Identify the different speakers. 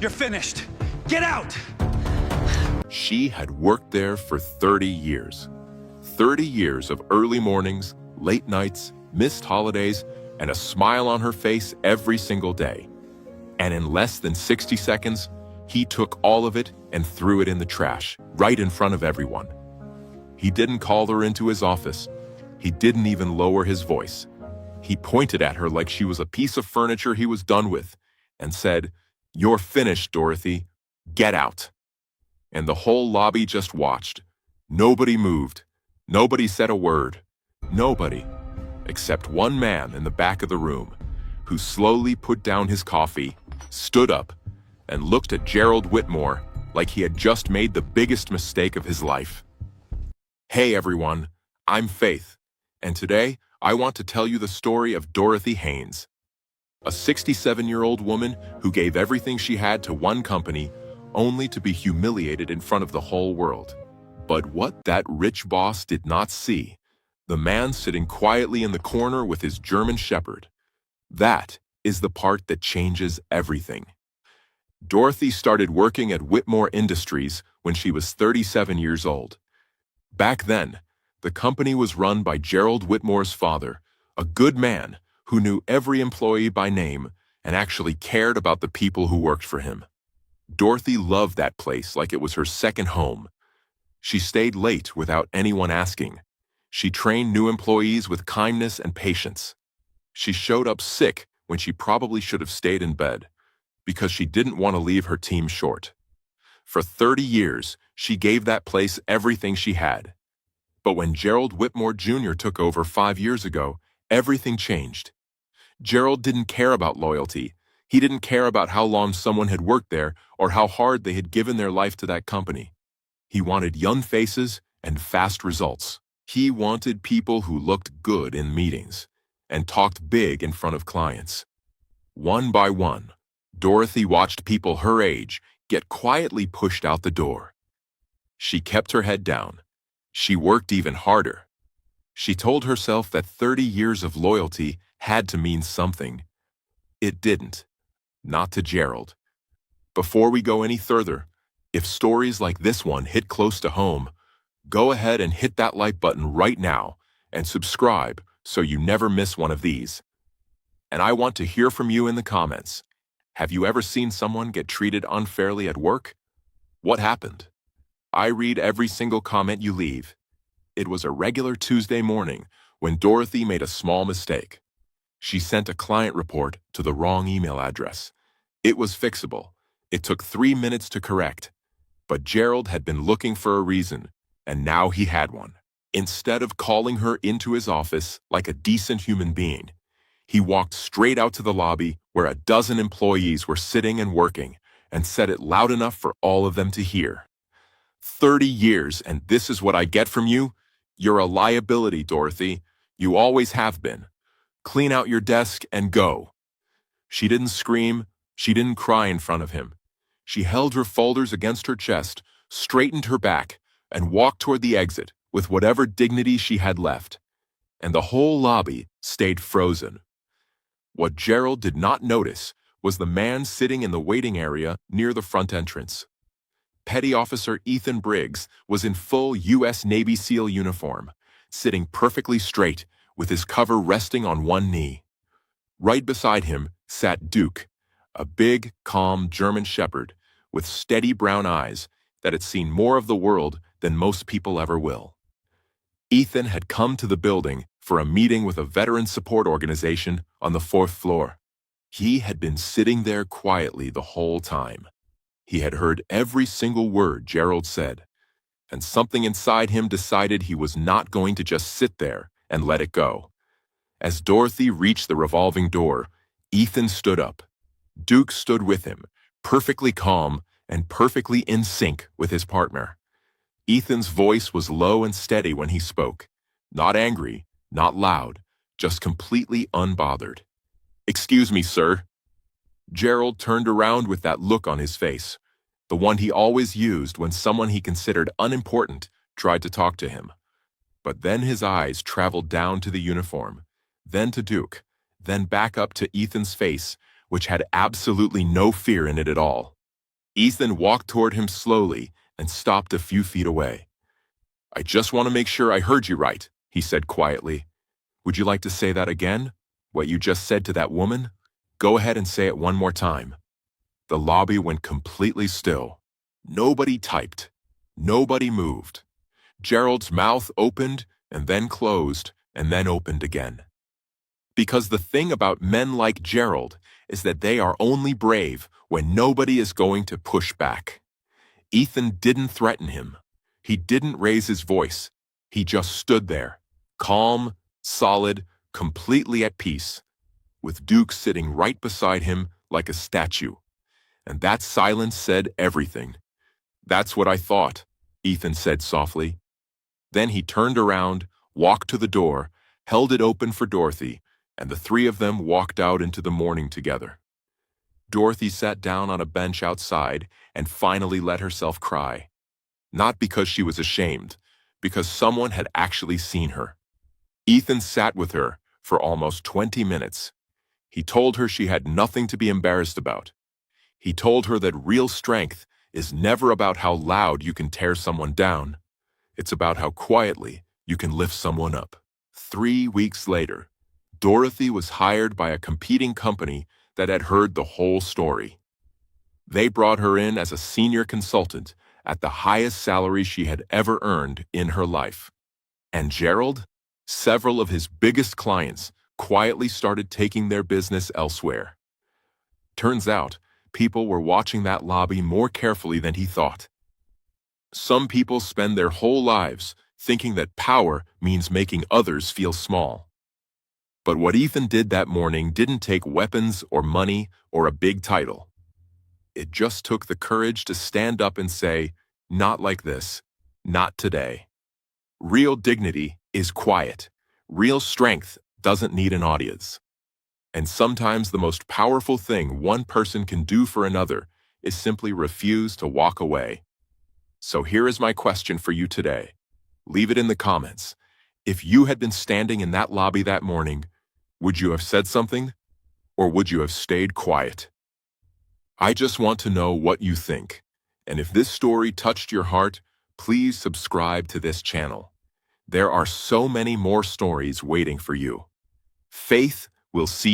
Speaker 1: You're finished. Get out!
Speaker 2: She had worked there for 30 years. 30 years of early mornings, late nights, missed holidays, and a smile on her face every single day. And in less than 60 seconds, he took all of it and threw it in the trash, right in front of everyone. He didn't call her into his office. He didn't even lower his voice. He pointed at her like she was a piece of furniture he was done with and said, "You're finished, Dorothy. Get out." And the whole lobby just watched. Nobody moved. Nobody said a word. Nobody, except one man in the back of the room, who slowly put down his coffee, stood up, and looked at Gerald Whitmore like he had just made the biggest mistake of his life. Hey everyone, I'm Faith, and today I want to tell you the story of Dorothy Haines, a 67-year-old woman who gave everything she had to one company only to be humiliated in front of the whole world. But what that rich boss did not see, the man sitting quietly in the corner with his German Shepherd, that is the part that changes everything. Dorothy started working at Whitmore Industries when she was 37 years old. Back then, the company was run by Gerald Whitmore's father, a good man who knew every employee by name and actually cared about the people who worked for him. Dorothy loved that place like it was her second home. She stayed late without anyone asking. She trained new employees with kindness and patience. She showed up sick when she probably should have stayed in bed because she didn't want to leave her team short. For 30 years, she gave that place everything she had. But when Gerald Whitmore Jr. took over 5 years ago, everything changed. Gerald didn't care about loyalty. He didn't care about how long someone had worked there or how hard they had given their life to that company. He wanted young faces and fast results. He wanted people who looked good in meetings and talked big in front of clients. One by one, Dorothy watched people her age get quietly pushed out the door. She kept her head down. She worked even harder. She told herself that 30 years of loyalty had to mean something. It didn't. Not to Gerald. Before we go any further, if stories like this one hit close to home, go ahead and hit that like button right now and subscribe so you never miss one of these. And I want to hear from you in the comments. Have you ever seen someone get treated unfairly at work? What happened? I read every single comment you leave. It was a regular Tuesday morning when Dorothy made a small mistake. She sent a client report to the wrong email address. It was fixable. It took 3 minutes to correct. But Gerald had been looking for a reason, and now he had one. Instead of calling her into his office like a decent human being, he walked straight out to the lobby where a dozen employees were sitting and working and said it loud enough for all of them to hear. 30 years, and this is what I get from you? You're a liability, Dorothy. You always have been. Clean out your desk and go. She didn't scream. She didn't cry in front of him. She held her folders against her chest, straightened her back, and walked toward the exit with whatever dignity she had left. And the whole lobby stayed frozen. What Gerald did not notice was the man sitting in the waiting area near the front entrance. Petty Officer Ethan Briggs was in full U.S. Navy SEAL uniform, sitting perfectly straight with his cover resting on one knee. Right beside him sat Duke, a big, calm German Shepherd with steady brown eyes that had seen more of the world than most people ever will. Ethan had come to the building for a meeting with a veteran support organization on the 4th floor. He had been sitting there quietly the whole time. He had heard every single word Gerald said, and something inside him decided he was not going to just sit there and let it go. As Dorothy reached the revolving door, Ethan stood up. Duke stood with him, perfectly calm and perfectly in sync with his partner. Ethan's voice was low and steady when he spoke, not angry, not loud, just completely unbothered. "Excuse me, sir." Gerald turned around with that look on his face, the one he always used when someone he considered unimportant tried to talk to him. But then his eyes traveled down to the uniform, then to Duke, then back up to Ethan's face, which had absolutely no fear in it at all. Ethan walked toward him slowly and stopped a few feet away. "I just want to make sure I heard you right," he said quietly. "Would you like to say that again? What you just said to that woman? Go ahead and say it one more time." The lobby went completely still. Nobody typed. Nobody moved. Gerald's mouth opened and then closed and then opened again. Because the thing about men like Gerald is that they are only brave when nobody is going to push back. Ethan didn't threaten him. He didn't raise his voice. He just stood there, calm, solid, completely at peace, with Duke sitting right beside him like a statue. And that silence said everything. "That's what I thought," Ethan said softly. Then he turned around, walked to the door, held it open for Dorothy, and the three of them walked out into the morning together. Dorothy sat down on a bench outside and finally let herself cry. Not because she was ashamed, because someone had actually seen her. Ethan sat with her for almost 20 minutes. He told her she had nothing to be embarrassed about. He told her that real strength is never about how loud you can tear someone down. It's about how quietly you can lift someone up. 3 weeks later, Dorothy was hired by a competing company that had heard the whole story. They brought her in as a senior consultant at the highest salary she had ever earned in her life. And Gerald, several of his biggest clients, quietly started taking their business elsewhere. Turns out, people were watching that lobby more carefully than he thought. Some people spend their whole lives thinking that power means making others feel small. But what Ethan did that morning didn't take weapons or money or a big title. It just took the courage to stand up and say, "Not like this, not today." Real dignity is quiet. Real strength doesn't need an audience. And sometimes the most powerful thing one person can do for another is simply refuse to walk away. So here is my question for you today. Leave it in the comments. If you had been standing in that lobby that morning, would you have said something? Or would you have stayed quiet? I just want to know what you think. And if this story touched your heart, please subscribe to this channel. There are so many more stories waiting for you. Faith will see